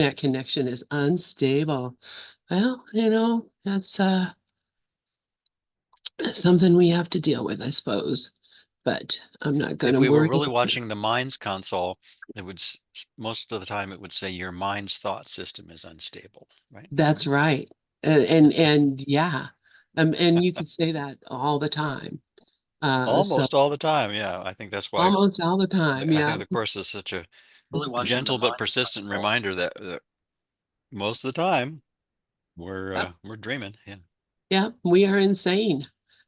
That connection is unstable. Well, that's something we have to deal with, I suppose. But I'm not going If to we were worry. really watching the Minds console, it would most of the time it would say your mind's thought system is unstable, right? That's right. And yeah. And you could say that all the time. So Almost all the time. Yeah, I think that's why almost all the time. I think Yeah. the course is such a Really watching the gentle but minds persistent console. reminder that most of the time Yep. we're dreaming. Yeah. Yeah. We are insane.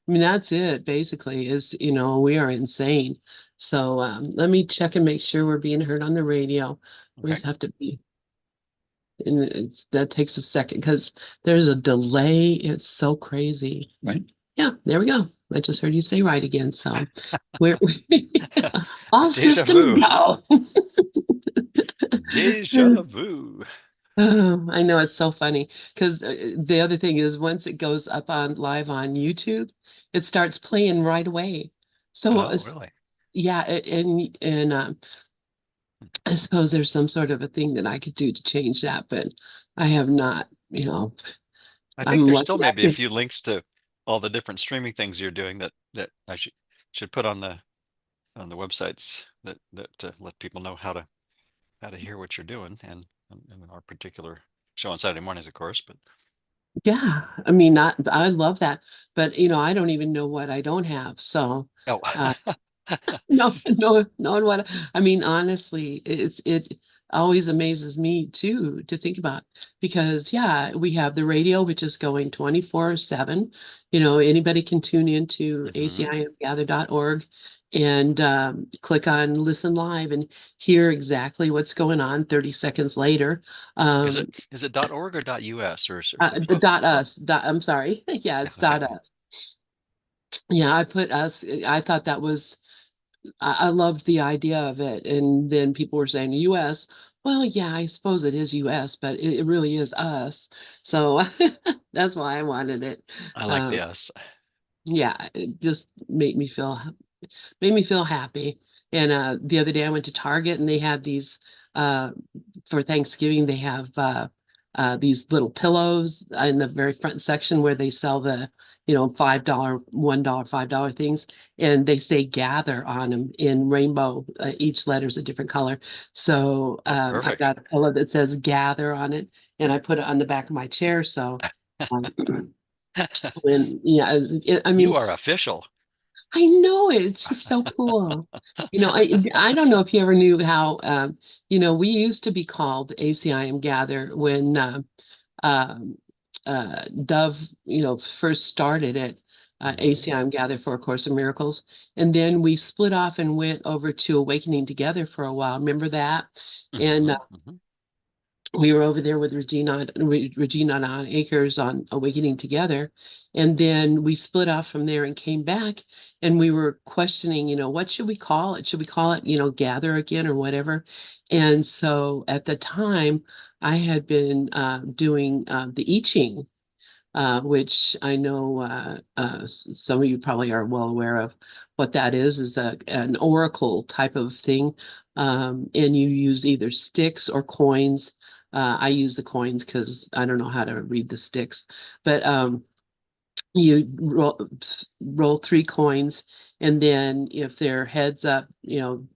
I mean, that's it basically is, we are insane. So let me check and make sure we're being heard on the radio. We Okay. just have to be, and that takes a second because there's a delay. It's so crazy. Right. Yeah, there we go. I just heard you say right again. So we're all Deja systems vu. go. Deja vu. Oh, I know it's so funny because the other thing is once it goes up on live on YouTube, it starts playing right away. So Oh, really? yeah, and I suppose there's some sort of a thing that I could do to change that, but I have not. I think I'm there's still lucky. maybe a few links to all the different streaming things you're doing that I should put on the websites that let people know how to hear what you're doing and our particular show on Saturday mornings, of course. But Yeah, I mean, not I love that, but I don't even know what I don't have. So. oh, Uh, No, no, no. What I mean, honestly, it always amazes me too to think about because yeah, we have the radio which is going 24/7. Anybody can tune into hmm acimgather.org and click on listen live and hear exactly what's going on 30 seconds later. Um, is it .org or .us or is it the both? dot us, I'm sorry. Yeah, it's Okay. dot us. Yeah, I put us. I thought that was I loved the idea of it. And then people were saying US. Well, yeah, I suppose it is US, but it really is us. So that's why I wanted it. I like the Um, us. yeah, it just made me feel happy. And the other day I went to Target and they had these uh, for Thanksgiving. They have these little pillows in the very front section where they sell the $5, $1, $5 things, and they say "Gather" on them in rainbow. Each letter is a different color. So Oh, I perfect. got a pillow that says "Gather" on it, and I put it on the back of my chair. So um, when yeah, I You mean. are official. I know it. It's just so cool. I don't know if you ever knew how we used to be called ACIM Gather when um Dove, first started it, hmm ACIM Gather for A Course in Miracles. And then we split off and went over to Awakening Together for a while. Remember that? And hmm we were over there with Regina on Acres on Awakening Together. And then we split off from there and came back and we were questioning, what should we call it? Should we call it, Gather again or whatever? And so at the time, I had been doing the I Ching, which I know some of you probably are well aware of what that is an oracle type of thing. And you use either sticks or coins. I use the coins because I don't know how to read the sticks, but you roll three coins, and then if they're heads up,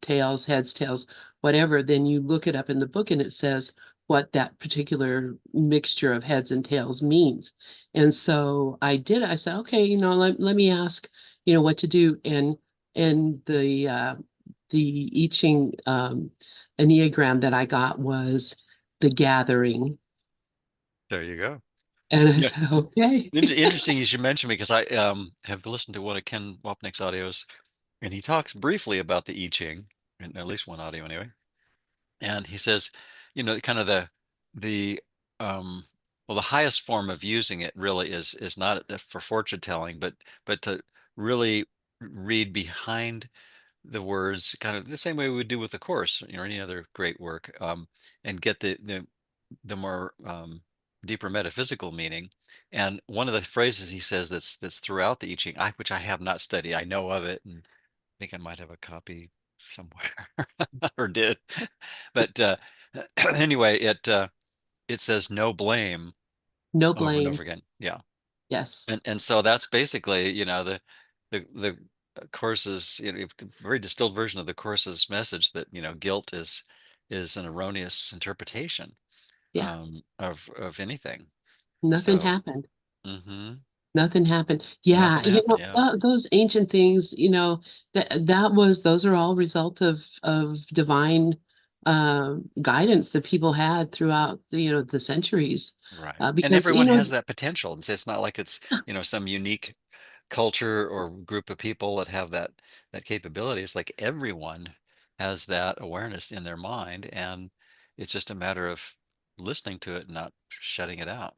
tails, heads, tails, whatever, then you look it up in the book and it says what that particular mixture of heads and tails means. And so I did. I said, okay, let me ask, what to do. And the I Ching Enneagram that I got was the gathering. There you go. And I Yeah. said, okay. Interesting you should mention because I have listened to one of Ken Wapnick's audios, and he talks briefly about the I Ching, in at least one audio anyway. And he says, kind of the um well, the highest form of using it really is not for fortune telling, but to really read behind the words, kind of the same way we would do with the course, or any other great work, and get the more deeper metaphysical meaning. And one of the phrases he says that's throughout the I Ching, which I have not studied, I know of it, and I think I might have a copy somewhere or did. But anyway, it it says no blame No over and over blame. again. Yeah. Yes. And so that's basically, the course's, very distilled version of the course's message that, guilt is an erroneous interpretation Yeah. of anything. Nothing So, happened. hmm Nothing happened. Yeah, nothing happened. Yeah. those ancient things, those are all result of divine guidance that people had throughout the centuries. Right. And Because everyone has that potential. It's not like it's, some unique culture or group of people that have that capability. It's like everyone has that awareness in their mind, and it's just a matter of listening to it and not shutting it out.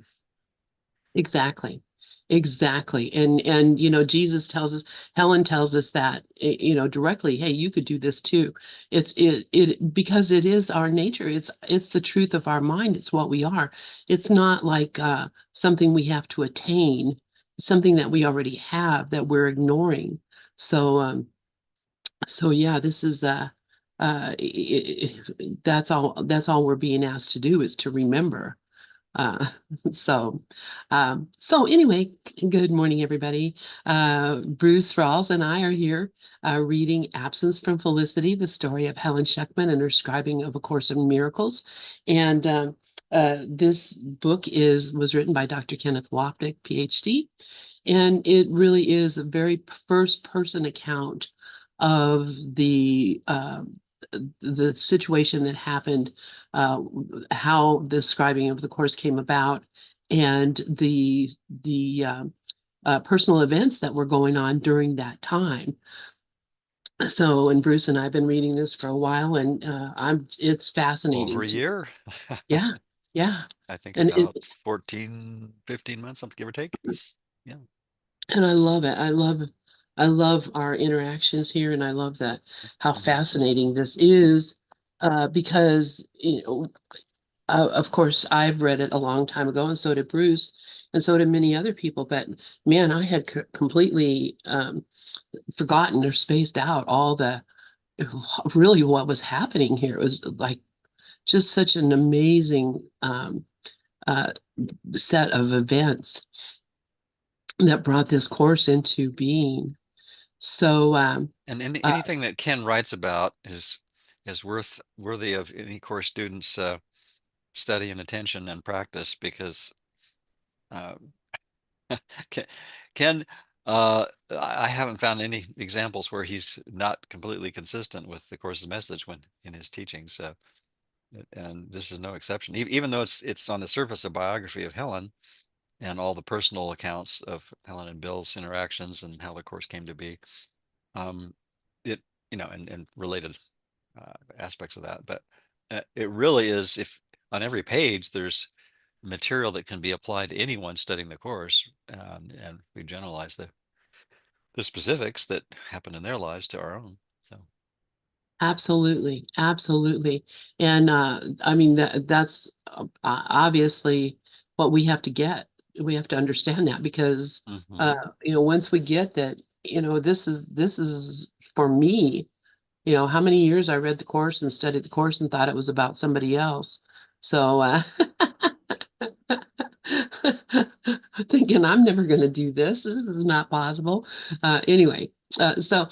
exactly. Exactly. And Jesus tells us, Helen tells us that directly, hey, you could do this too. It because it is our nature. It's the truth of our mind. It's what we are. It's not like something we have to attain, it's something that we already have that we're ignoring. So yeah, this is that's all we're being asked to do is to remember. Uh, so, so anyway, good morning, everybody. Bruce Rawls and I are here reading Absence from Felicity, the story of Helen Schuckman and her scribing of A Course in Miracles. And this book was written by Dr. Kenneth Wapnick, PhD, and it really is a very first person account of the situation that happened, uh, how the scribing of the course came about, and the personal events that were going on during that time. So, and Bruce and I have been reading this for a while, and it's Over fascinating a to year. yeah, yeah, I think and about 14, 15 months, something give or take. Yeah. and I love it. I love our interactions here, and I love that how Mhm. fascinating this is, because of course, I've read it a long time ago, and so did Bruce, and so did many other people. But man, I had completely forgotten or spaced out all the really what was happening here. It was like just such an amazing uh, set of events that brought this course into being. So, And uh, anything that Ken writes about is worthy of any course student's study and attention and practice because uh, Ken, Ken I haven't found any examples where he's not completely consistent with the course's message when in his teaching. So, and this is no exception. Even though it's on the surface a biography of Helen and all the personal accounts of Helen and Bill's interactions and how the course came to be, um, it and related aspects of that. But it really is, if on every page there's material that can be applied to anyone studying the course, and we generalize the specifics that happen in their lives to our own. So, absolutely, absolutely. And I mean that's obviously what we have to get. We have to understand that because hmm once we get that, this is for me, how many years I read the course and studied the course and thought it was about somebody else. So thinking I'm never going to do this. This is not possible. Anyway, so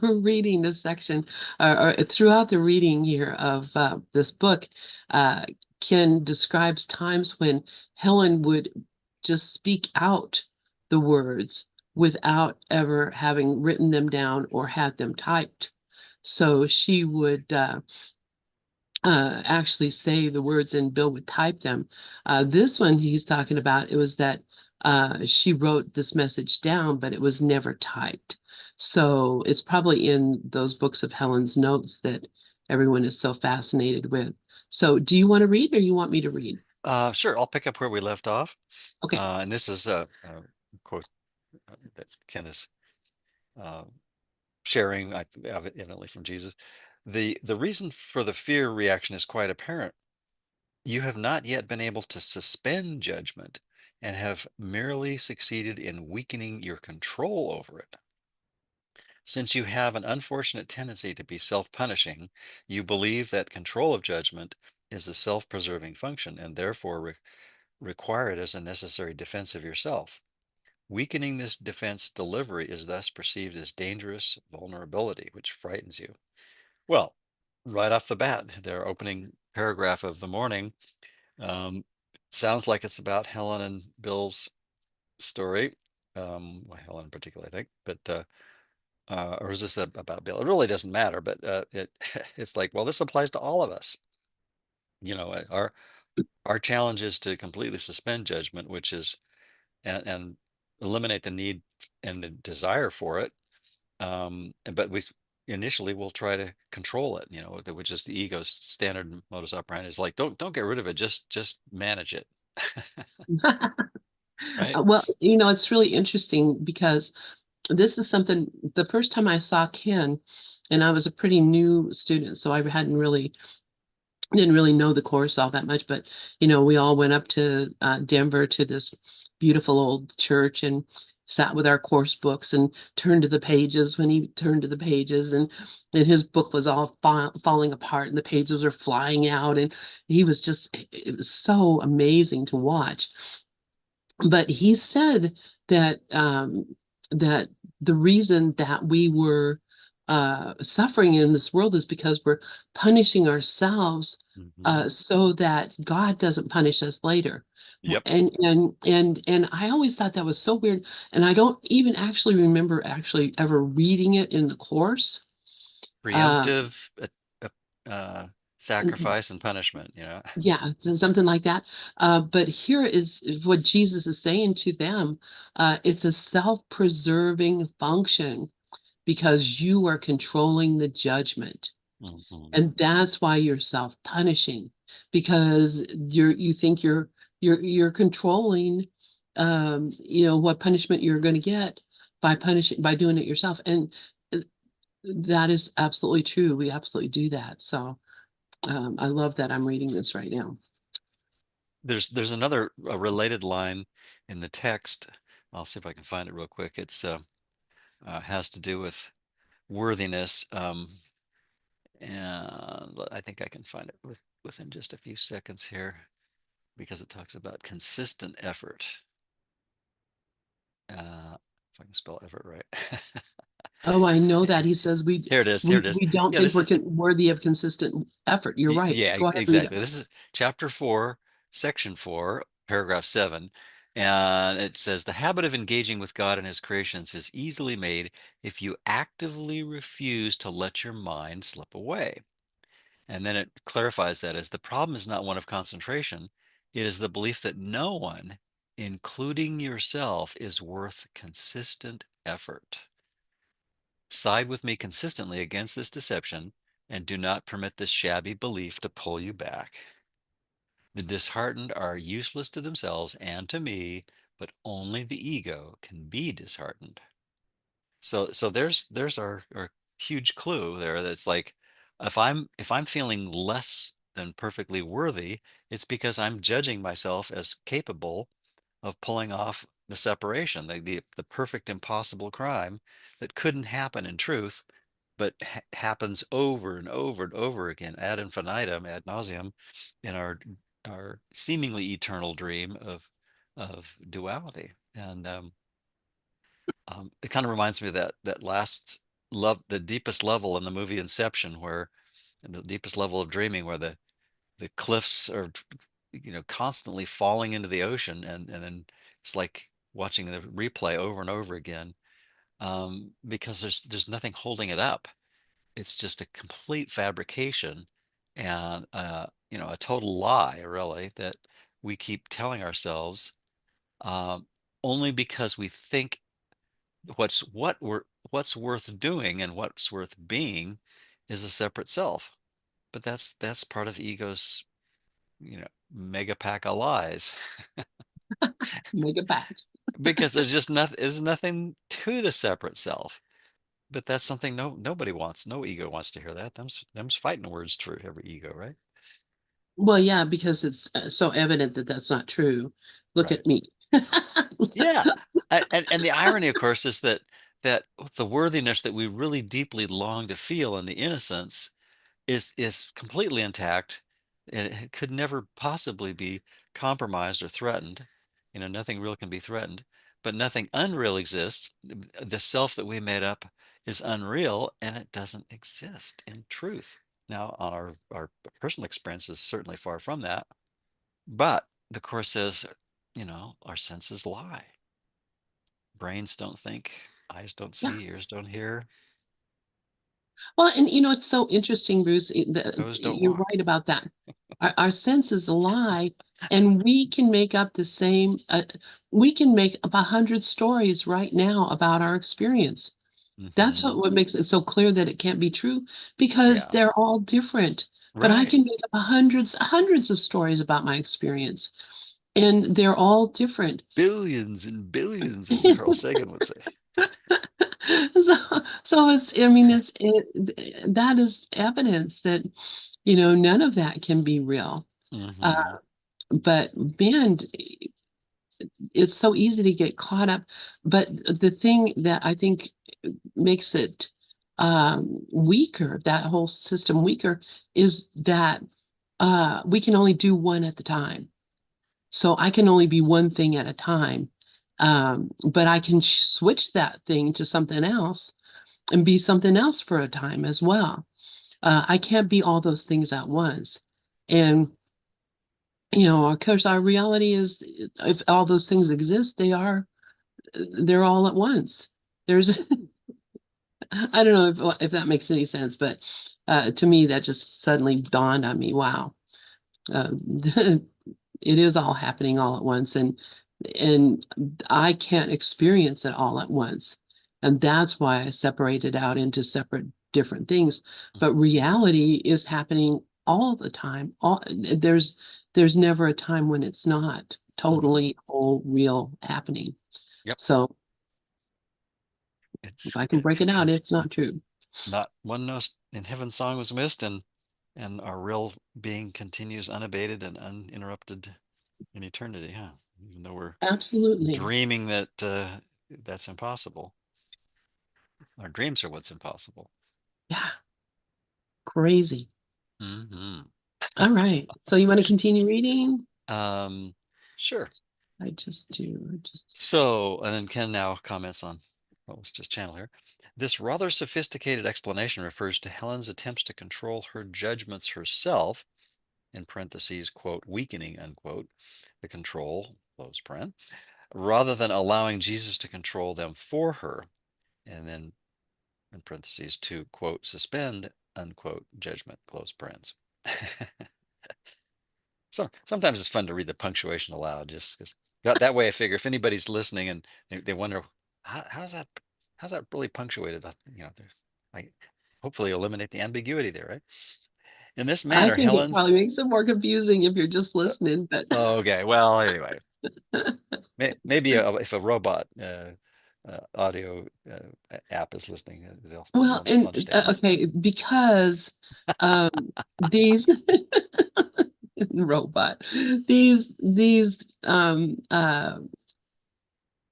we're reading this section, or throughout the reading here of this book, uh, Ken describes times when Helen would just speak out the words without ever having written them down or had them typed. So she would actually say the words and Bill would type them. This one he's talking about, it was that she wrote this message down, but it was never typed. So it's probably in those books of Helen's notes that everyone is so fascinated with. So do you want to read or you want me to read? sure, I'll pick up where we left off. Okay. And this is a quote that Ken is uh, sharing, evidently from Jesus. The reason for the fear reaction is quite apparent. You have not yet been able to suspend judgment and have merely succeeded in weakening your control over it. Since you have an unfortunate tendency to be self punishing, you believe that control of judgment is a self-preserving function and therefore required as a necessary defense of yourself. Weakening this defense delivery is thus perceived as dangerous vulnerability, which frightens you. Well, right off the bat, their opening paragraph of the morning um, sounds like it's about Helen and Bill's story. Well, Helen in particular, I think, but or is this about Bill? It really doesn't matter, but it's like, well, this applies to all of us. Our challenge is to completely suspend judgment, which is and eliminate the need and the desire for it. But we initially we'll try to control it, which is the ego's standard modus operandi is like, don't get rid of it, just manage it. Right? Well, it's really interesting because this is something, the first time I saw Ken, and I was a pretty new student, so I didn't really know the course all that much, but we all went up to Denver to this beautiful old church and sat with our course books and turned to the pages when he turned to the pages, and his book was all falling apart and the pages were flying out, and he was just, it was so amazing to watch. But he said that that the reason that we were suffering in this world is because we're punishing ourselves Hmm. so that God doesn't punish us later. Yep. And I always thought that was so weird, and I don't even actually remember actually ever reading it in the course. Uh, Preemptive sacrifice and punishment. Yeah, so something like that. But here is what Jesus is saying to them. It's a self-preserving function because you are controlling the judgment. Hmm. And that's why you're self-punishing, because you think you're controlling what punishment you're going to get by doing it yourself. And uh, that is absolutely true. We absolutely do that. So I love that I'm reading this right now. There's another related line in the text. I'll see if I can find it real quick. It's has to do with worthiness. And I think I can find it within just a few seconds here because it talks about consistent effort. If I can spell effort right. Oh, I know that. He says Here it is. Here we it is. we don't Yeah, think this we're is worthy of consistent effort. You're right. yeah, Go ahead, read it. exactly. This is chapter 4, section 4, paragraph 7. And it says the habit of engaging with God and his creations is easily made if you actively refuse to let your mind slip away. And then it clarifies that as the problem is not one of concentration, it is the belief that no one, including yourself, is worth consistent effort. Side with me consistently against this deception and do not permit this shabby belief to pull you back. The disheartened are useless to themselves and to me, but only the ego can be disheartened. So there's our huge clue there. That's like if I'm feeling less than perfectly worthy, it's because I'm judging myself as capable of pulling off the separation, the perfect impossible crime that couldn't happen in truth, but happens over and over and over again ad infinitum, ad nauseum, in our seemingly eternal dream of duality. And it kind of reminds me of that last love, the deepest level in the movie Inception, where the deepest level of dreaming, where the cliffs are constantly falling into the ocean, and then it's like watching the replay over and over again, because there's nothing holding it up. It's just a complete fabrication and a total lie, really, that we keep telling ourselves, um, only because we think what's worth doing and what's worth being is a separate self. But that's part of ego's mega pack of lies. Make it back. Because there's nothing to the separate self. But that's something nobody wants. No ego wants to hear that. Them's fighting words for every ego, right? Well, yeah, because it's so evident that that's not true. Look Right. at me. Yeah. And the irony, of course, is that the worthiness that we really deeply long to feel and the innocence is completely intact it could never possibly be compromised or threatened. Nothing real can be threatened, but nothing unreal exists. The self that we made up is unreal and it doesn't exist in truth. Now, on our personal experience is certainly far from that, but the Course says, our senses lie. Brains don't think, eyes don't Yeah. see, ears don't hear, Well, and it's so interesting, Bruce. toes don't You're walk. right about that. Our senses lie, and we can make up the same. We can make up 100 stories right now about our experience. That's Hmm. what makes it so clear that it can't be true because Yeah, they're all different. But I right. can make up hundreds of stories about my experience, and they're all different. Billions and billions, as Carl Sagan would say. So I mean, that is evidence that, none of that can be real. Uh, Hmm. but man, it's so easy to get caught up. But the thing that I think makes it weaker, that whole system weaker, is that we can only do one at the time. So I can only be one thing at a time. But I can switch that thing to something else and be something else for a time as well. I can't be all those things at once. And, of course, our reality is if all those things exist, they're all at once. There's, I don't know if that makes any sense, but to me, that just suddenly dawned on me. Wow. Uh, it is all happening all at once. And I can't experience it all at once. And that's why I separated out into separate different things. But reality is happening all the time. There's never a time when it's not Hmm. totally whole real happening. Yep. So if It's I can break it out, it's not true. not one note in heaven's song was missed, and our real being continues unabated and uninterrupted in eternity. Huh? Even though we're Absolutely. dreaming that that's impossible. Our dreams are what's impossible. Yeah. Crazy. Hmm. All right. So you want to continue reading? Um, sure. I just do. I just So, and then Ken now comments on what was just channeled here. This rather sophisticated explanation refers to Helen's attempts to control her judgments herself, in parentheses, quote, weakening, unquote, the control, close paren, rather than allowing Jesus to control them for her, and then in parentheses, to, quote, suspend, unquote, judgment, close parens. So sometimes it's fun to read the punctuation aloud, just because that way I figure if anybody's listening and they wonder how's that really punctuated, there's I hopefully eliminate the ambiguity there, right? In this I manner, think it Helen's probably makes it more confusing if you're just listening, but okay. Well, anyway, maybe if a robot audio app is listening, well, they'll and understand me. okay, because um these robot,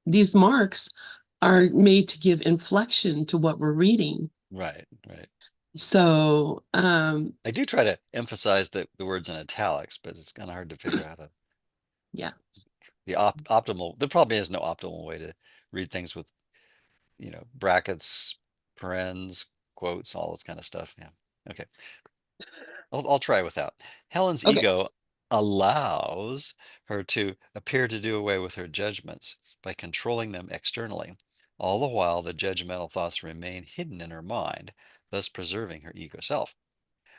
these marks are made to give inflection to what we're reading. Right, right. So, I do try to emphasize the words in italics, but it's kind of hard to figure out how to yeah. the optimal. There probably is no optimal way to read things with, brackets, parens, quotes, all this kind of stuff. Yeah. Okay. I'll try without. Helen's Okay. ego allows her to appear to do away with her judgments by controlling them externally. All the while, the judgmental thoughts remain hidden in her mind, thus preserving her ego self.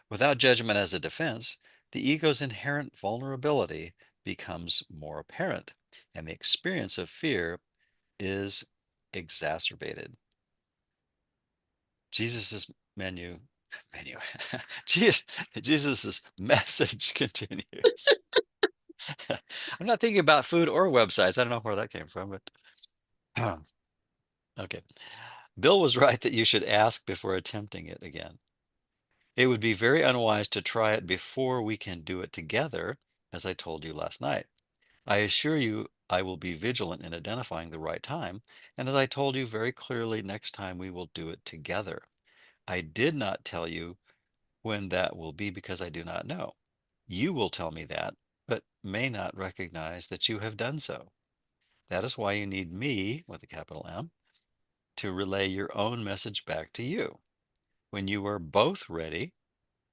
Without judgment as a defense, the ego's inherent vulnerability becomes more apparent, and the experience of fear is exacerbated. Jesus's menu, menu, Jesus's message continues. I'm not thinking about food or websites. I don't know where that came from, but okay. Bill was right that you should ask before attempting it again. It would be very unwise to try it before we can do it together, as I told you last night. I assure you I will be vigilant in identifying the right time, and as I told you very clearly, next time we will do it together. I did not tell you when that will be because I do not know. You will tell me that, but may not recognize that you have done so. That is why you need me, with a capital M, to relay your own message back to you. When you are both ready,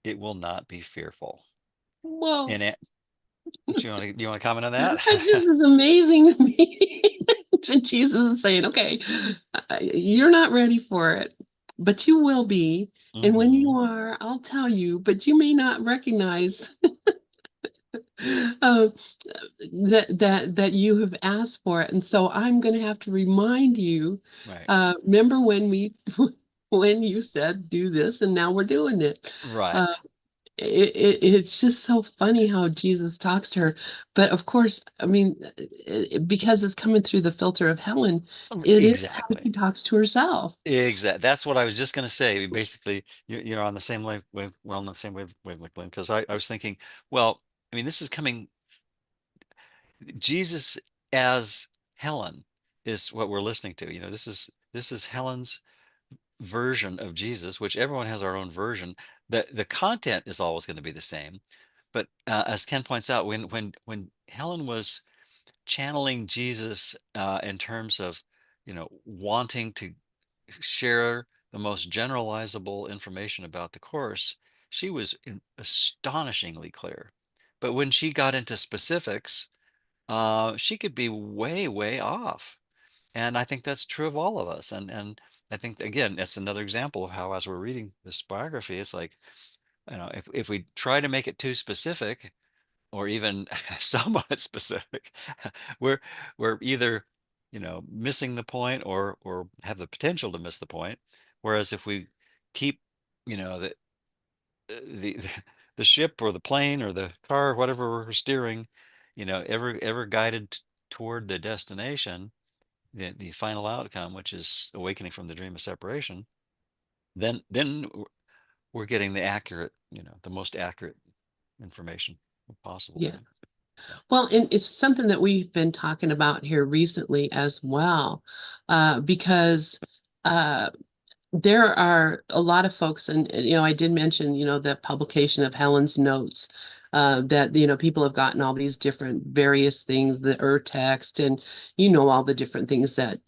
it will not be fearful. Whoa. And you want to comment on that? That just is amazing to me. And Jesus is saying, okay, you're not ready for it, but you will be. And when you Hmm. are, I'll tell you, but you may not recognize uh, that you have asked for it. And so I'm going to have to remind you, Right. remember when we when you said do this and now we're doing it. Right. Uh, it's just so funny how Jesus talks to her. But of course, I mean, because it's coming through the filter of Helen, it is how Exactly. she talks to herself. Exactly. That's what I was just going to say. Basically, you're on the same we're on the same wavelength, because I was thinking, well, I mean, this is coming, Jesus as Helen is what we're listening to. This is Helen's version of Jesus, which everyone has our own version. The content is always going to be the same. But as Ken points out, when Helen was channeling Jesus in terms of, wanting to share the most generalizable information about the course, she was astonishingly clear. But when she got into specifics, she could be way, way off. And I think that's true of all of us. And I think, again, that's another example of how, as we're reading this biography, it's like, if we try to make it too specific, or even somewhat specific, we're we're either, missing the point, or have the potential to miss the point. Whereas if we keep, the the the ship or the plane or the car, whatever we're steering, ever guided toward the destination, the final outcome, which is awakening from the dream of separation, then we're getting the accurate, the most accurate information possible, Yeah. right? Yeah. Well, and it's something that we've been talking about here recently as well, because uh, there are a lot of folks, and I did mention, the publication of Helen's notes, that people have gotten all these different various things, the text, and all the different things that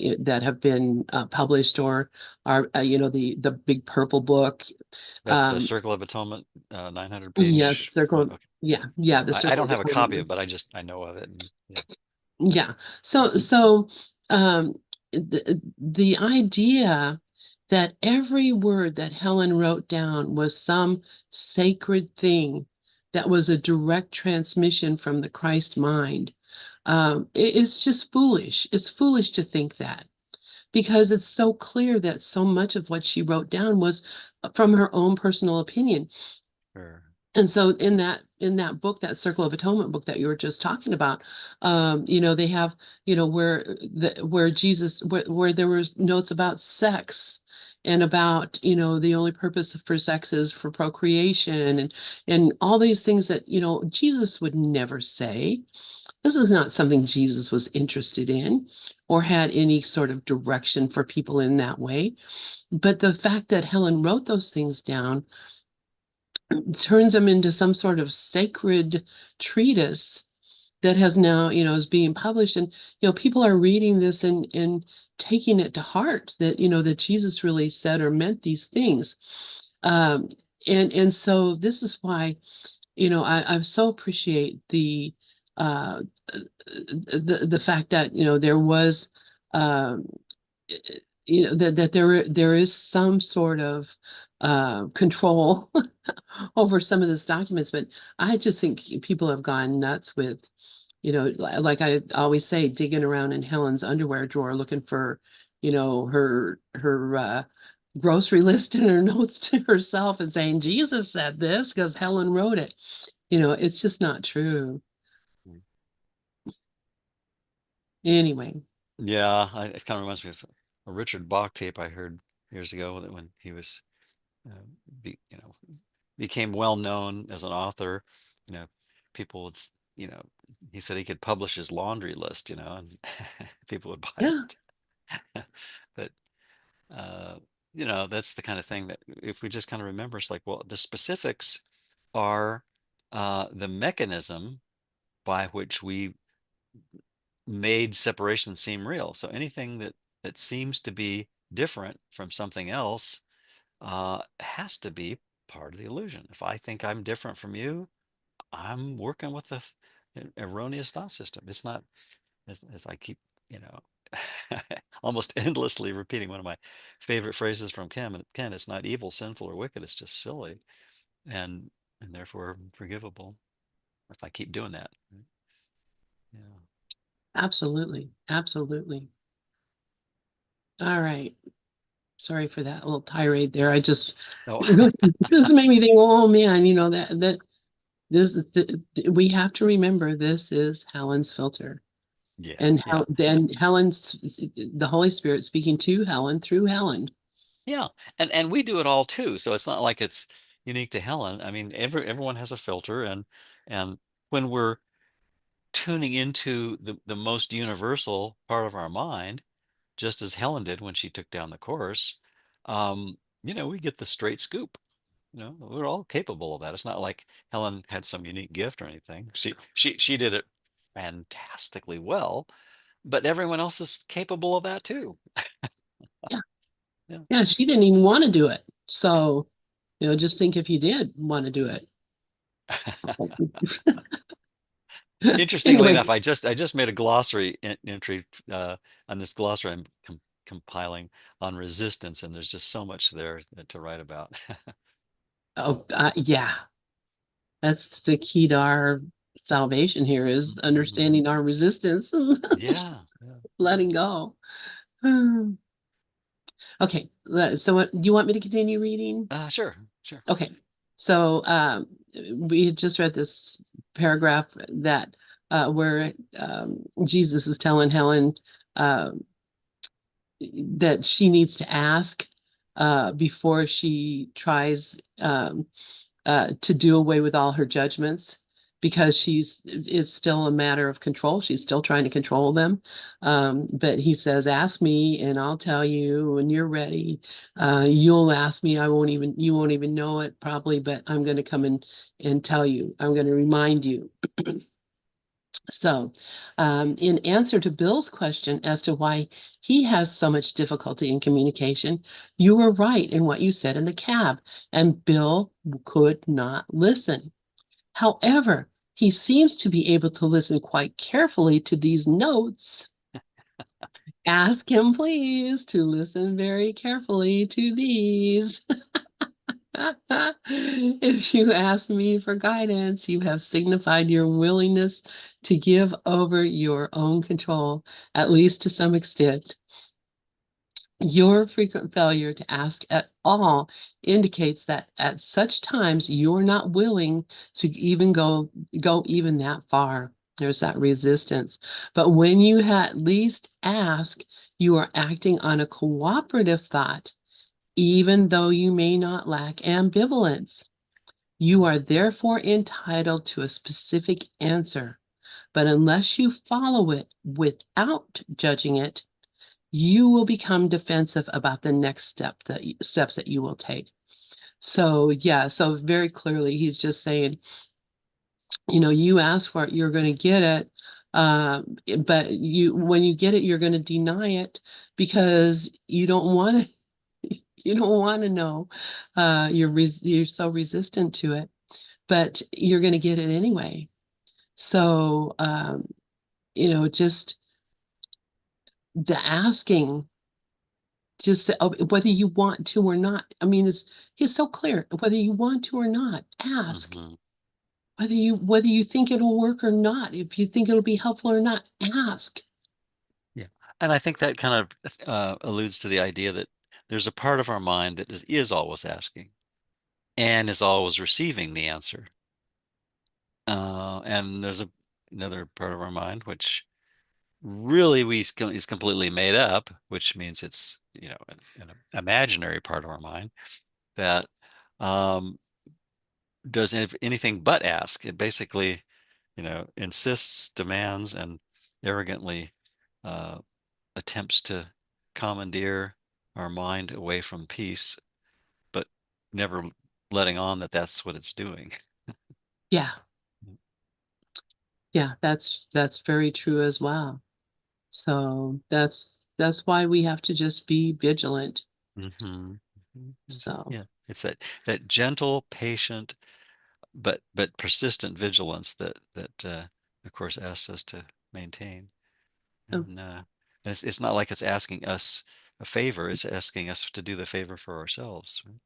have been published or are the big purple book. That's the Um, Circle of Atonement, 900 yes, page one. circle. Okay. Yeah, Yeah. the I circle don't of have a copy of atonement. it, but I know of it. And yeah. Yeah. So the idea that every word that Helen wrote down was some sacred thing that was a direct transmission from the Christ mind, it's just foolish. It's foolish to think that because it's so clear that so much of what she wrote down was from her own personal opinion. Sure. And so in that book, that Circle of Atonement book that you were just talking about, they have, where Jesus where there was notes about sex and about, the only purpose for sex is for procreation and all these things that, Jesus would never say. This is not something Jesus was interested in or had any sort of direction for people in that way. But the fact that Helen wrote those things down turns them into some sort of sacred treatise that has now, is being published. And, people are reading this and taking it to heart that, that Jesus really said or meant these things. Um, and so this is why, I so appreciate uh, the fact that, there was, um, that there is some sort of control over some of these documents, but I just think people have gone nuts with, like I always say, digging around in Helen's underwear drawer looking for, her grocery list and her notes to herself and saying Jesus said this because Helen wrote it. It's just not true. Anyway, Yeah, it kind of reminds me of a Richard Bach tape I heard years ago, that when he was, uh, be, you know, became well known as an author. You know, people would, he said he could publish his laundry list, and people would buy yeah, it. But uh, that's the kind of thing that, if we just kind of remember, it's like, well, the specifics are the mechanism by which we made separation seem real. So anything that seems to be different from something else has to be part of the illusion. If I think I'm different from you, I'm working with the erroneous thought system. It's not, as I keep, you know, almost endlessly repeating one of my favorite phrases from Ken, it's not evil, sinful, or wicked. It's just silly and therefore forgivable if I keep doing that. Yeah. Absolutely. Absolutely. All right. Sorry for that little tirade there. I just Oh, this made me think, oh man, that we have to remember this is Helen's filter. yeah, And yeah, Helen's the Holy Spirit speaking to Helen through Helen. yeah. And we do it all too. So it's not like it's unique to Helen. I mean, everyone has a filter, and when we're tuning into the most universal part of our mind, just as Helen did when she took down the course, we get the straight scoop. We're all capable of that. It's not like Helen had some unique gift or anything. She did it fantastically well, but everyone else is capable of that too. Yeah. Yeah. Yeah, she didn't even want to do it. So, just think if you did want to do it. Interestingly Anyway, enough, I just made a glossary entry on this glossary I'm compiling on resistance, and there's just so much there to write about. oh, yeah, that's the key to our salvation here is Mhm. understanding our resistance and Yeah, yeah. letting go. Hmm. Okay, so what do you want me to continue reading? Sure, sure. Okay, so we had just read this paragraph that where Jesus is telling Helen uh, that she needs to ask before she tries to do away with all her judgments because it's still a matter of control. She's still trying to control them. But he says, ask me and I'll tell you when you're ready. You'll ask me. You won't even know it probably, but I'm going to come and tell you. I'm going to remind you. So, in answer to Bill's question as to why he has so much difficulty in communication, you were right in what you said in the cab, and Bill could not listen. However, he seems to be able to listen quite carefully to these notes. Ask him, please, to listen very carefully to these. If you ask me for guidance, you have signified your willingness to give over your own control, at least to some extent. Your frequent failure to ask at all indicates that at such times you're not willing to even go even that far. There's that resistance. But when you at least ask, you are acting on a cooperative thought, even though you may not lack ambivalence. You are therefore entitled to a specific answer, but unless you follow it without judging it, you will become defensive about the next steps that you will take. So yeah, so very clearly he's just saying, you ask for it, you're going to get it. But when you get it, you're going to deny it because you don't want to you don't want to know. You're so resistant to it, but you're going to get it anyway. So, just the asking, just whether you want to or not. I mean, it's so clear. Whether you want to or not, ask. Hmm. Whether you think it'll work or not, if you think it'll be helpful or not, ask. Yeah. And I think that kind of alludes to the idea that there's a part of our mind that is always asking and is always receiving the answer. And there's another part of our mind which really is completely made up, which means it's, an imaginary part of our mind that um, does anything but ask. It basically, insists, demands, and arrogantly uh, attempts to commandeer our mind away from peace, but never letting on that that's what it's doing. Yeah. Yeah, that's very true as well. So that's why we have to just be vigilant. Mm-hmm. So Yeah, it's that gentle, patient, but persistent vigilance that of course asks us to maintain. uh, And it's not like it's asking us a favor, it's asking us to do the favor for ourselves. Right?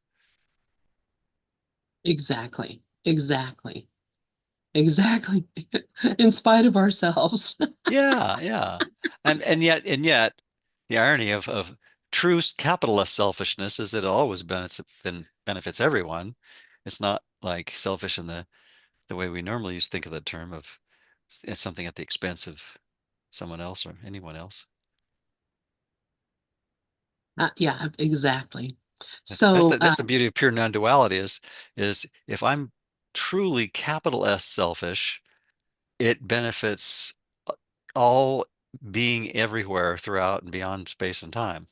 exactly. Exactly. Exactly. In spite of ourselves. Yeah, yeah. And yet the irony of true capitalist selfishness is that it always benefits everyone. It's not like selfish in the way we normally use think of the term of it's something at the expense of someone else or anyone else. Yeah, exactly. That's So the beauty of pure non-duality is if I'm truly capital S selfish, it benefits all being everywhere throughout and beyond space and time.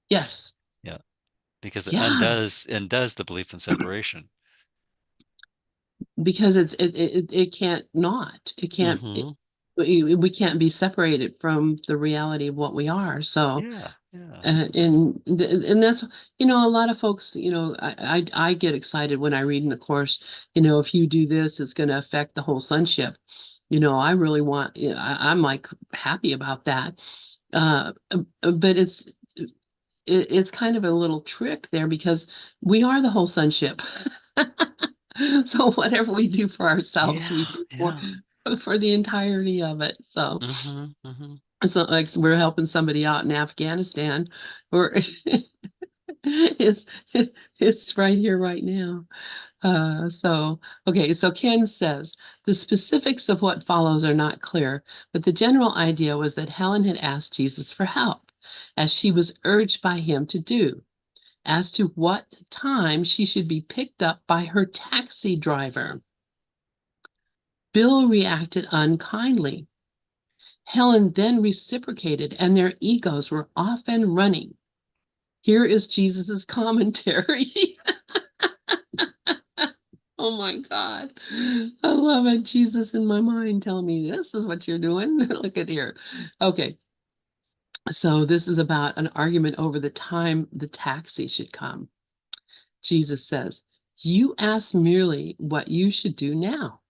yes. Yeah, because it Yeah, undoes the belief in separation. because it can't not. It can't Hmm. we can't be separated from the reality of what we are. So Yeah, yeah. and that's a lot of folks, I get excited when I read in the course, if you do this, it's going to affect the whole sonship. I really want, I'm like happy about that. But it's kind of a little trick there because we are the whole sonship. So whatever we do for ourselves, we Yeah, do yeah. for the entirety of it. So Hmm. Hmm. it's not like we're helping somebody out in Afghanistan, or it's it's right here, right now. Okay, so Ken says the specifics of what follows are not clear, but the general idea was that Helen had asked Jesus for help, as she was urged by him to do. As to what time she should be picked up by her taxi driver, Bill reacted unkindly. Helen then reciprocated, and their egos were off and running. Here is Jesus's commentary. Oh my God. I love it. Jesus in my mind telling me this is what you're doing. Look at here. Okay. So this is about an argument over the time the taxi should come. Jesus says, "You asked merely what you should do now."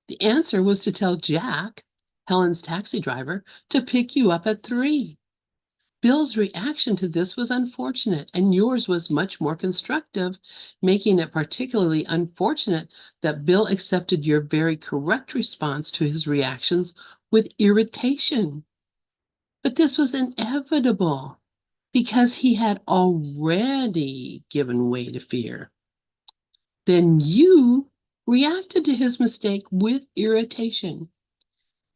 The answer was to tell Jack, Helen's taxi driver, to pick you up at 3. Bill's reaction to this was unfortunate, and yours was much more constructive, making it particularly unfortunate that Bill accepted your very correct response to his reactions with irritation. But this was inevitable because he had already given way to fear. Then you reacted to his mistake with irritation,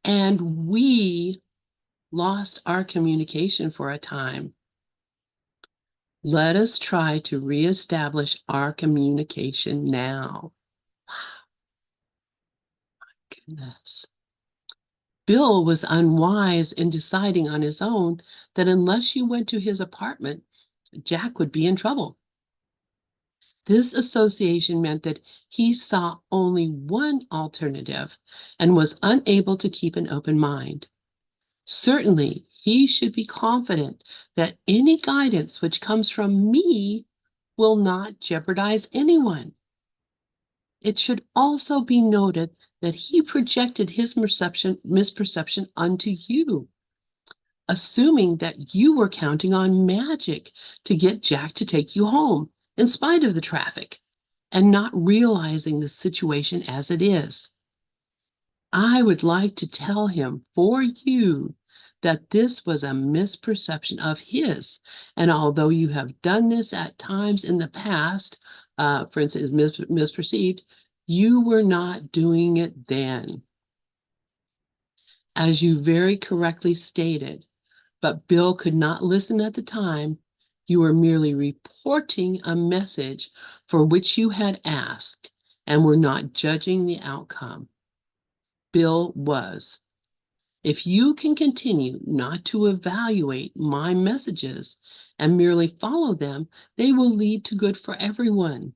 and we lost our communication for a time. Let us try to reestablish our communication now. Goodness. Bill was unwise in deciding on his own that unless you went to his apartment, Jack would be in trouble. This association meant that he saw only one alternative and was unable to keep an open mind. Certainly, he should be confident that any guidance which comes from me will not jeopardize anyone. It should also be noted that he projected his misperception onto you, assuming that you were counting on magic to get Jack to take you home, in spite of the traffic, and not realizing the situation as it is. I would like to tell him for you that this was a misperception of his. And although you have done this at times in the past, for instance, misperceived, you were not doing it then. As you very correctly stated, but Bill could not listen at the time. You were merely reporting a message for which you had asked and were not judging the outcome. Bill was. If you can continue not to evaluate my messages and merely follow them, they will lead to good for everyone.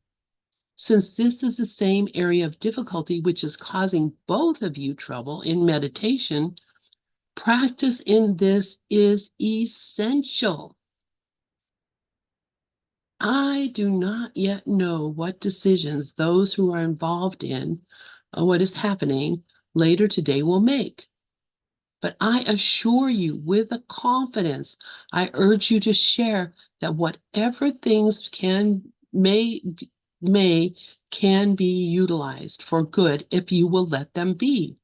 Since this is the same area of difficulty which is causing both of you trouble in meditation, practice in this is essential. I do not yet know what decisions those who are involved in what is happening later today will make. But I assure you with a confidence, I urge you to share that whatever things may can be utilized for good if you will let them be.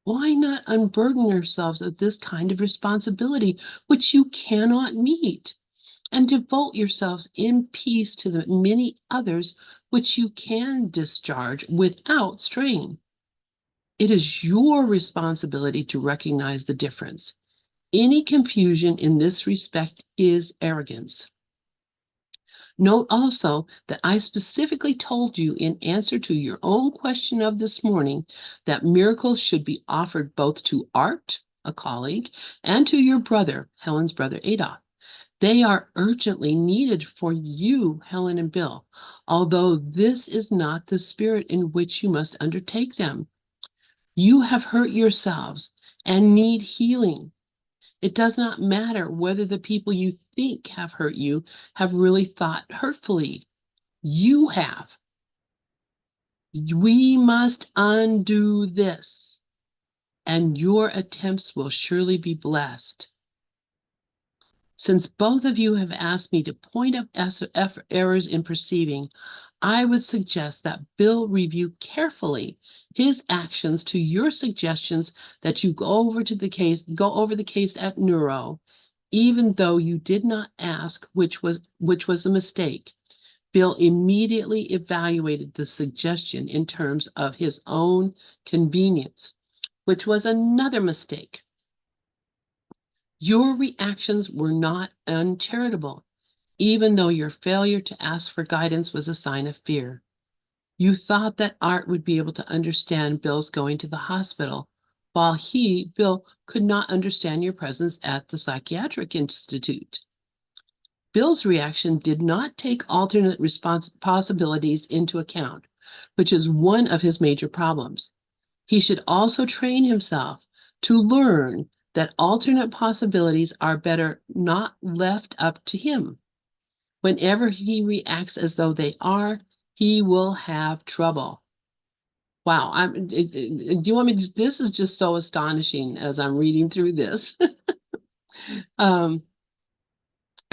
Why not unburden yourselves of this kind of responsibility which you cannot meet, and devote yourselves in peace to the many others which you can discharge without strain? It is your responsibility to recognize the difference. Any confusion in this respect is arrogance. Note also that I specifically told you in answer to your own question of this morning that miracles should be offered both to Art, a colleague, and to your brother, Helen's brother Adolf. They are urgently needed for you, Helen and Bill, although this is not the spirit in which you must undertake them. You have hurt yourselves and need healing. It does not matter whether the people you think have hurt you have really thought hurtfully. You have. We must undo this, and your attempts will surely be blessed. Since both of you have asked me to point out errors in perceiving, I would suggest that Bill review carefully his actions to your suggestions that you go over the case at Neuro, even though you did not ask, which was a mistake. Bill immediately evaluated the suggestion in terms of his own convenience, which was another mistake. Your reactions were not uncharitable, even though your failure to ask for guidance was a sign of fear. You thought that Art would be able to understand Bill's going to the hospital, while Bill, could not understand your presence at the psychiatric institute. Bill's reaction did not take alternate possibilities into account, which is one of his major problems. He should also train himself to learn that alternate possibilities are better not left up to him. Whenever he reacts as though they are, he will have trouble. Wow, do you want me to, this is just so astonishing as I'm reading through this. um,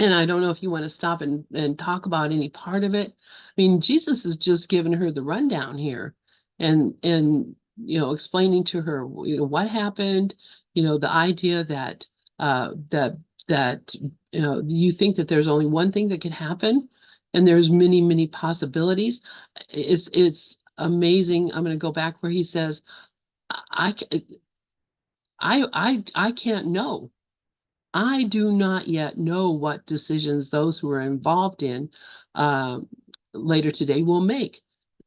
and I don't know if you want to stop and talk about any part of it. I mean, Jesus is just giving her the rundown here and explaining to her what happened, the idea that that you think that there's only one thing that could happen and there's many, many possibilities. It's amazing. I'm going to go back where he says, I I can't know. I do not yet know what decisions those who are involved in uh, later today will make,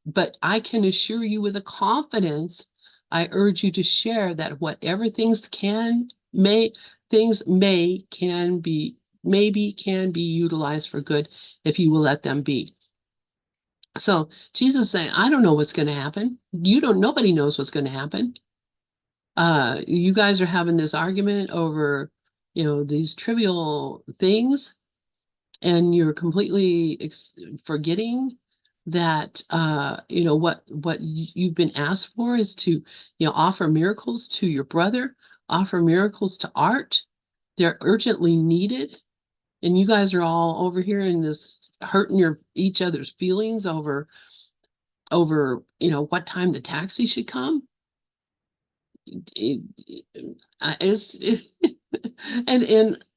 but I can assure you with a confidence, I urge you to share that whatever things maybe can be utilized for good if you will let them be. So Jesus is saying, I don't know what's going to happen. Nobody knows what's going to happen. You guys are having this argument over, these trivial things, and you're completely forgetting that, you've been asked for is to, offer miracles to your brother, offer miracles to Art. They're urgently needed, and you guys are all over here in this hurting each other's feelings over, what time the taxi should come. It's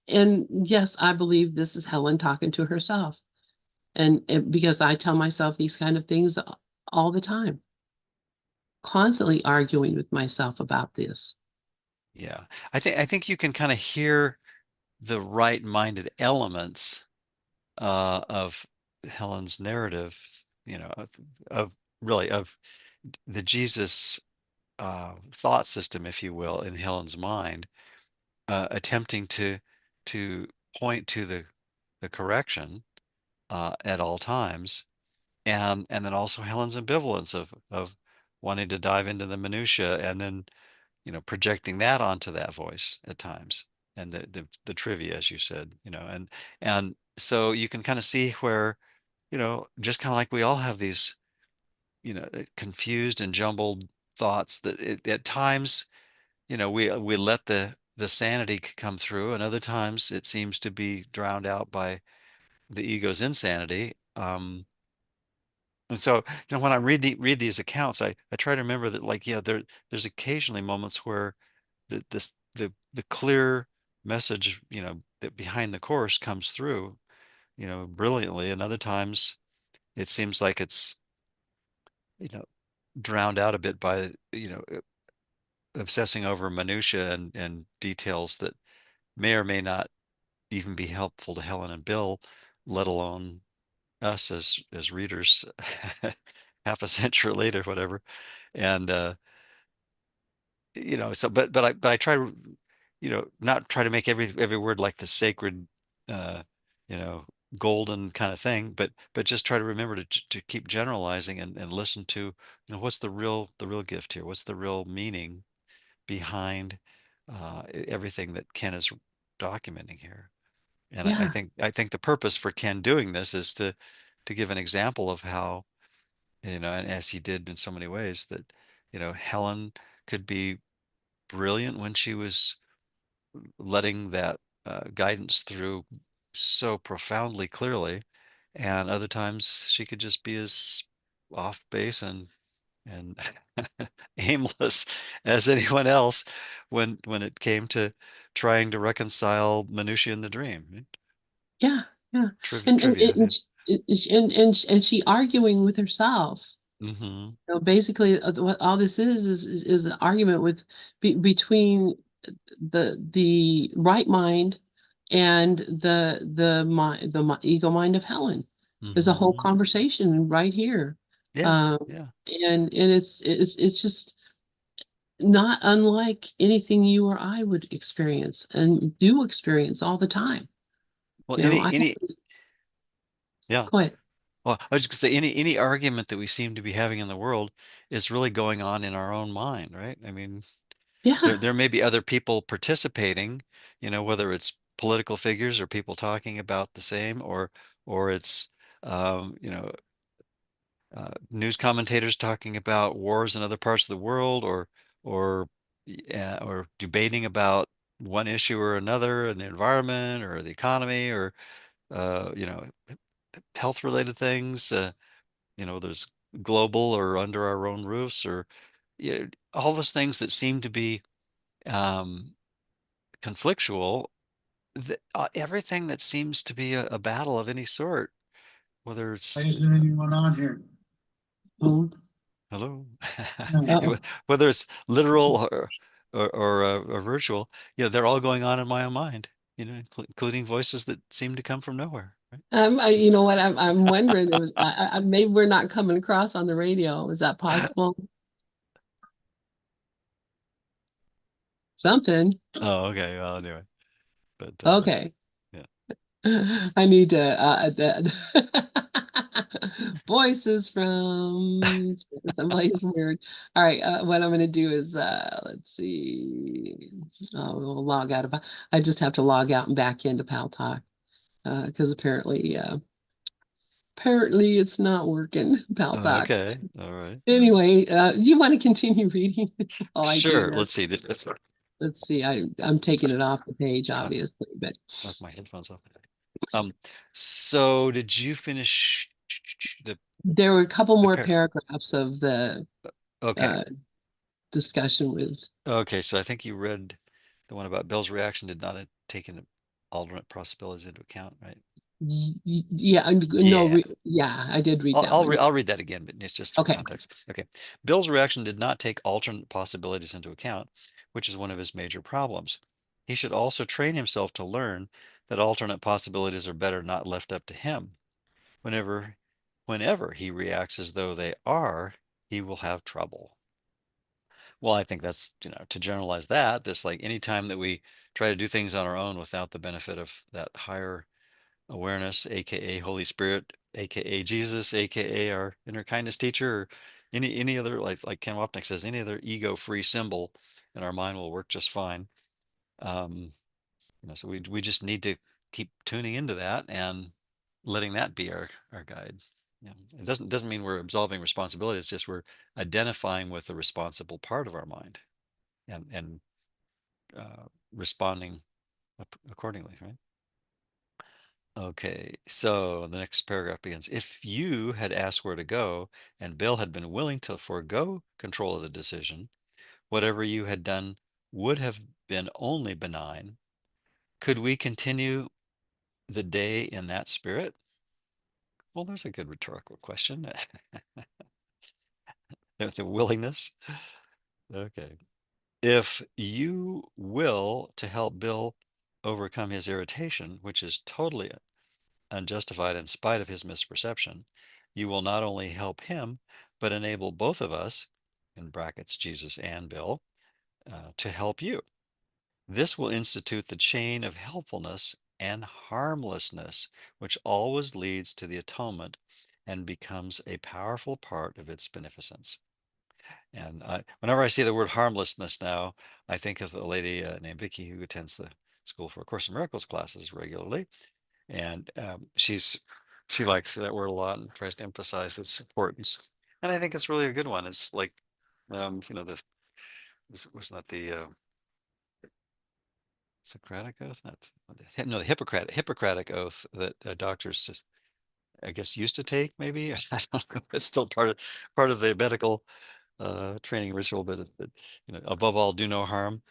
and yes, I believe this is Helen talking to herself, and because I tell myself these kind of things all the time, constantly arguing with myself about this. Yeah. I think you can kind of hear the right-minded elements of Helen's narrative, of really of the Jesus thought system, if you will, in Helen's mind, attempting to point to the correction at all times, and then also Helen's ambivalence of wanting to dive into the minutia and then, projecting that onto that voice at times, and the trivia, as you said, and so you can kind of see where, just kind of like we all have these, confused and jumbled thoughts that at times, we let the sanity come through, and other times it seems to be drowned out by the ego's insanity. And so, when I read these accounts, I try to remember that, like, yeah, there's occasionally moments where the clear message, that behind the course comes through, brilliantly, and other times it seems like it's, you know, drowned out a bit by, obsessing over minutia and details that may or may not even be helpful to Helen and Bill, let alone us as readers half a century later, whatever. And so but I try to, not try to make every word like the sacred, uh, you know, golden kind of thing, but just try to remember to keep generalizing and listen to, what's the real gift here? What's the real meaning behind everything that Ken is documenting here? And Yeah. I think the purpose for Ken doing this is to give an example of how, and as he did in so many ways, that, Helen could be brilliant when she was letting that guidance through so profoundly clearly, and other times she could just be as off base and aimless as anyone else when it came to trying to reconcile minutiae in the dream. Right? Yeah. Yeah. Trivia, yeah. And she arguing with herself. Hmm. Basically, what all this is an argument between the right mind and the ego mind of Helen. There's a whole Hmm. conversation right here, Yeah, um, yeah. and it's just not unlike anything you or I would experience and do experience all the time. Well, I have this, yeah. go ahead. Well, I was just gonna say, any argument that we seem to be having in the world is really going on in our own mind, right? I mean, there Yeah, there may be other people participating, whether it's political figures or people talking about the same, or it's, um, you know news commentators talking about wars in other parts of the world, or yeah, or debating about one issue or another in the environment or the economy, or uh, you know health related things. There's global or under our own roofs, or, all those things that seem to be um, conflictual. Everything that seems to be a battle of any sort, whether Why it's isn't anyone on here? oh, hello, uh-oh. whether it's literal or virtual, they're all going on in my own mind, including voices that seem to come from nowhere, right? You know what? I'm wondering. It was, maybe we're not coming across on the radio. Is that possible? Something. Oh, okay. Well, anyway, but Okay. yeah. I need to voices from someplace weird. All right, what I'm gonna do is let's see. Oh, we'll log out of I just have to log out and back into Pal Talk because apparently it's not working, Pal Talk. Okay. All right. Anyway, do you want to continue reading while I do Sure. this? Let's see. Let's see. I'm taking Just it off the page, just knock, obviously, but just knock my headphones off. Um, so did you finish the there were a couple the more pair? paragraphs of the Okay. uh, discussion with. Okay. So I think you read the one about Bill's reaction did not take into alternate possibilities into account, right? Yeah, no, Yeah. yeah, I did read that one. I'll read that again, but it's just for Okay. context. Okay. Bill's reaction did not take alternate possibilities into account, which is one of his major problems. He should also train himself to learn that alternate possibilities are better not left up to him. Whenever whenever he reacts as though they are, he will have trouble. Well, I think that's, to generalize that, just like anytime that we try to do things on our own without the benefit of that higher awareness, aka Holy Spirit, AKA Jesus, AKA our inner kindness teacher, or any other, like Ken Wapnick says, any other ego-free symbol, and our mind will work just fine. Um, so we just need to keep tuning into that and letting that be our guide. It doesn't mean we're absolving responsibility. It's just we're identifying with the responsible part of our mind and responding accordingly, right? Okay, so the next paragraph begins. If you had asked where to go and Bill had been willing to forego control of the decision, whatever you had done would have been only benign. Could we continue the day in that spirit? Well, there's a good rhetorical question. The willingness. Okay. If you will to help Bill overcome his irritation, which is totally unjustified in spite of his misperception, you will not only help him, but enable both of us, in brackets, Jesus and Bill, to help you. This will institute the chain of helpfulness and harmlessness, which always leads to the atonement and becomes a powerful part of its beneficence. And whenever I see the word harmlessness now, I think of a lady named Vicky who attends the School for A Course in Miracles classes regularly. And she likes that word a lot and tries to emphasize its importance. And I think it's really a good one. It's like, this was not the Socratic oath, not no, the Hippocratic oath that doctors just, I guess, used to take. Maybe I don't know. It's still part of the medical training ritual, but above all, do no harm.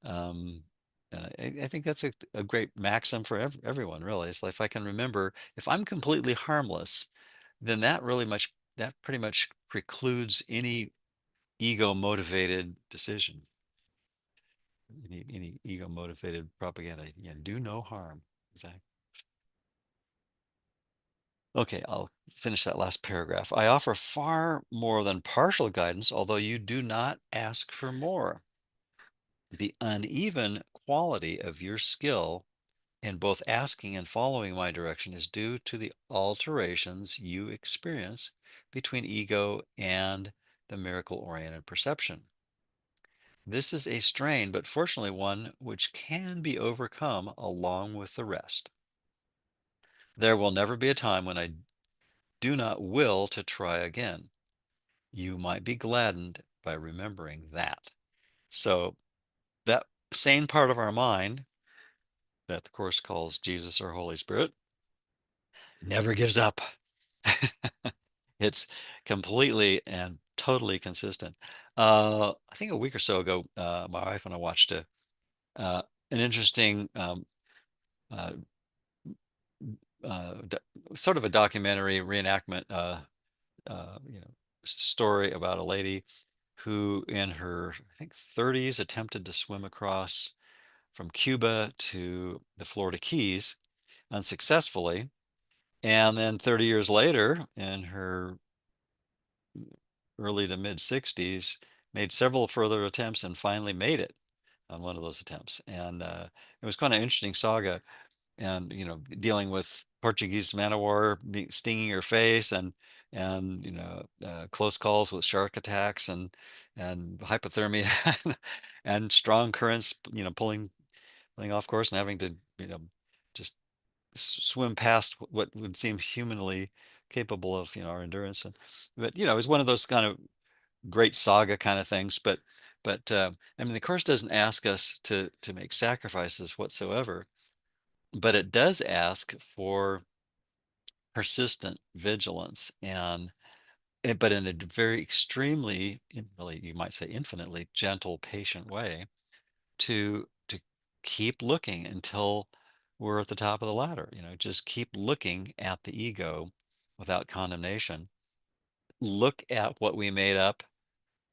Um, and I think that's a great maxim for everyone, really. It's like, if I can remember, if I'm completely harmless, then that pretty much precludes any ego motivated decision, any ego motivated propaganda. Do no harm. Exactly. Okay, I'll finish that last paragraph. I offer far more than partial guidance, although you do not ask for more. The uneven quality of your skill in both asking and following my direction is due to the alterations you experience between ego and the miracle-oriented perception. This is a strain, but fortunately one which can be overcome along with the rest. There will never be a time when I do not will to try again. You might be gladdened by remembering that. So that sane part of our mind that the Course calls Jesus or Holy Spirit never gives up. It's completely and totally consistent. I think a week or so ago, my wife and I watched uh, an interesting uh, uh, sort of a documentary reenactment, story about a lady who, in her, I think, 30s, attempted to swim across from Cuba to the Florida Keys unsuccessfully. And then 30 years later, in her early to mid 60s, made several further attempts and finally made it on one of those attempts. And it was kind of interesting saga, and dealing with Portuguese man of war stinging her face, and close calls with shark attacks, and hypothermia, and strong currents, pulling off course and having to just swim past what would seem humanly capable of our endurance. But it was one of those kind of great saga kind of things. But I mean, the Course doesn't ask us to make sacrifices whatsoever, but it does ask for persistent vigilance, but in a very extremely, really, you might say infinitely gentle, patient way, to keep looking until we're at the top of the ladder. Just keep looking at the ego without condemnation. Look at what we made up,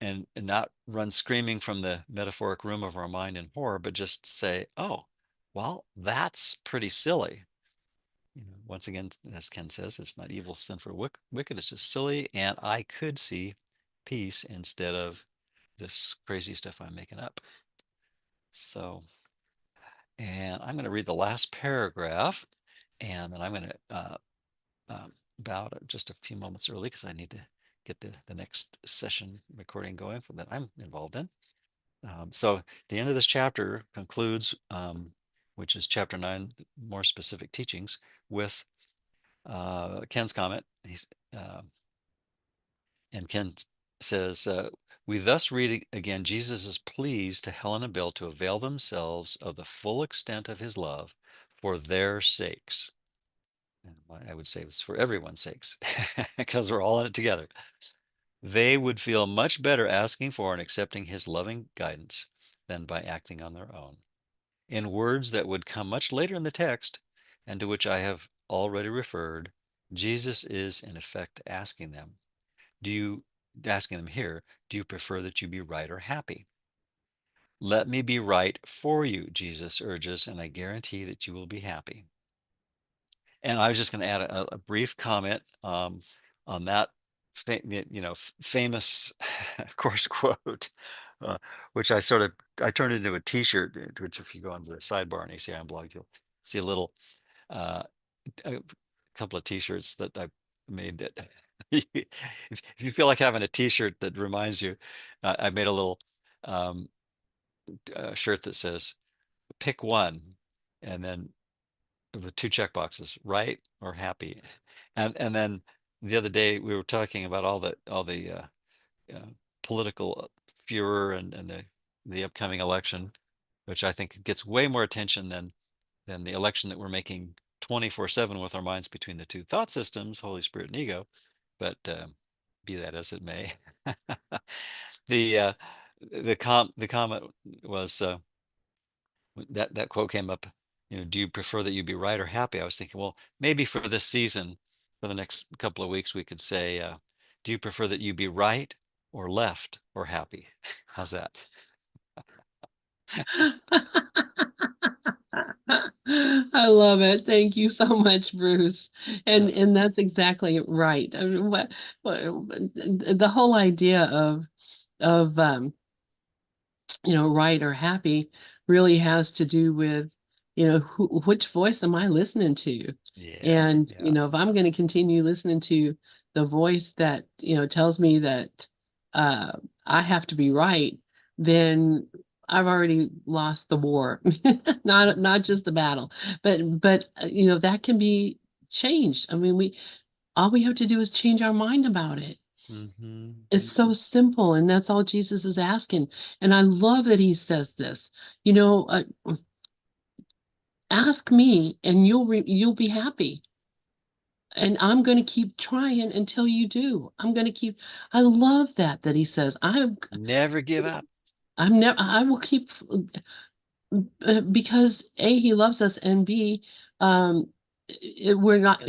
and not run screaming from the metaphoric room of our mind in horror, but just say, oh, well, that's pretty silly. Once again, as Ken says, it's not evil, sinful, wicked. It's just silly, and I could see peace instead of this crazy stuff I'm making up. So, and I'm going to read the last paragraph, and then I'm going to about just a few moments early because I need to get the next session recording going for that I'm involved in. So the end of this chapter concludes, which is chapter 9, more specific teachings, with Ken's comment. Uh, and Ken says, we thus read again, Jesus is pleased to Helen and Bill to avail themselves of the full extent of his love for their sakes. And I would say it's for everyone's sakes, because we're all in it together. They would feel much better asking for and accepting his loving guidance than by acting on their own. In words that would come much later in the text, and to which I have already referred, Jesus is in effect asking them, asking them here, do you prefer that you be right or happy? Let me be right for you, Jesus urges, and I guarantee that you will be happy. And I was just going to add a brief comment on that, famous course quote, uh, which I turned into a T-shirt. Which, if you go onto the sidebar on ACIM blog, you'll see uh, a couple of T-shirts that I made. That if you feel like having a T-shirt that reminds you, I made a little um, shirt that says "Pick one," and then the two check boxes, right or happy. And then the other day we were talking about all the uh, political furor and the upcoming election, which I think gets way more attention than the election that we're making 24/7 with our minds between the two thought systems, Holy Spirit and ego. But be that as it may, the the comment was, that quote came up, do you prefer that you be right or happy? I was thinking, well, maybe for this season, for the next couple of weeks, we could say, do you prefer that you be right or left or happy? How's that? I love it. Thank you so much, Bruce. Uh, And that's exactly right. I mean, what the whole idea of right or happy really has to do with, which voice am I listening to? yeah, And, yeah. if I'm going to continue listening to the voice that, tells me that uh, I have to be right, then I've already lost the war, not just the battle, but that can be changed. I mean, all we have to do is change our mind about it. Hmm. It's so simple, and that's all Jesus is asking. And I love that he says this. You know, uh, Ask me, and you'll be happy. And I'm going to keep trying until you do. I'm going to keep. I love that he says Never give up. I'm never. I will keep because A, he loves us, and B, um, we're not.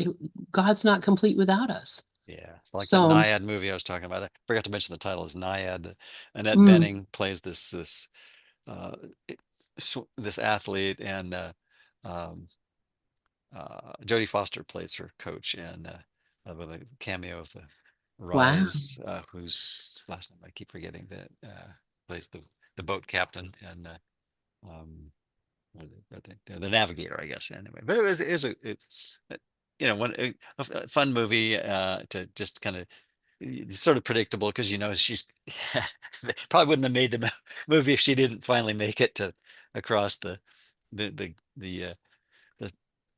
God's not complete without us. Yeah, it's like that So, Naiad movie I was talking about. I forgot to mention the title is Naiad. Annette mm, Bening plays this uh, this athlete, and um, Jodie Foster plays her coach, and with a cameo of the wow. Rise, whose last name I keep forgetting, that plays the boat captain, and what are they? The navigator, I guess. Anyway, but it's when a fun movie to just kind of, it's sort of predictable because she's they probably wouldn't have made the movie if she didn't finally make it to across the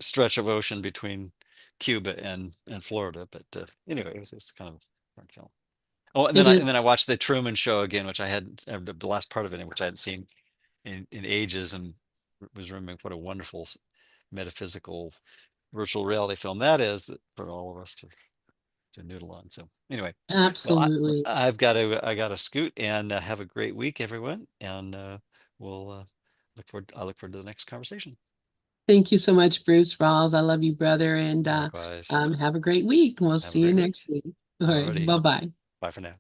stretch of ocean between Cuba and Florida. But anyway, it's kind of a fun film. Oh, and then It I is and then I watched the Truman Show again, which I hadn't, the last part of it, which I hadn't seen in ages, and was remembering what a wonderful metaphysical virtual reality film that is, that for all of us to noodle on. So anyway, well, absolutely. I got to scoot, and have a great week, everyone, and we'll I look forward to the next conversation. Thank you so much, Bruce Rawls. I love you, brother, and Likewise. have a great week. We'll Have a see you great week. next week. All right, Alrighty. bye-bye. Bye for now.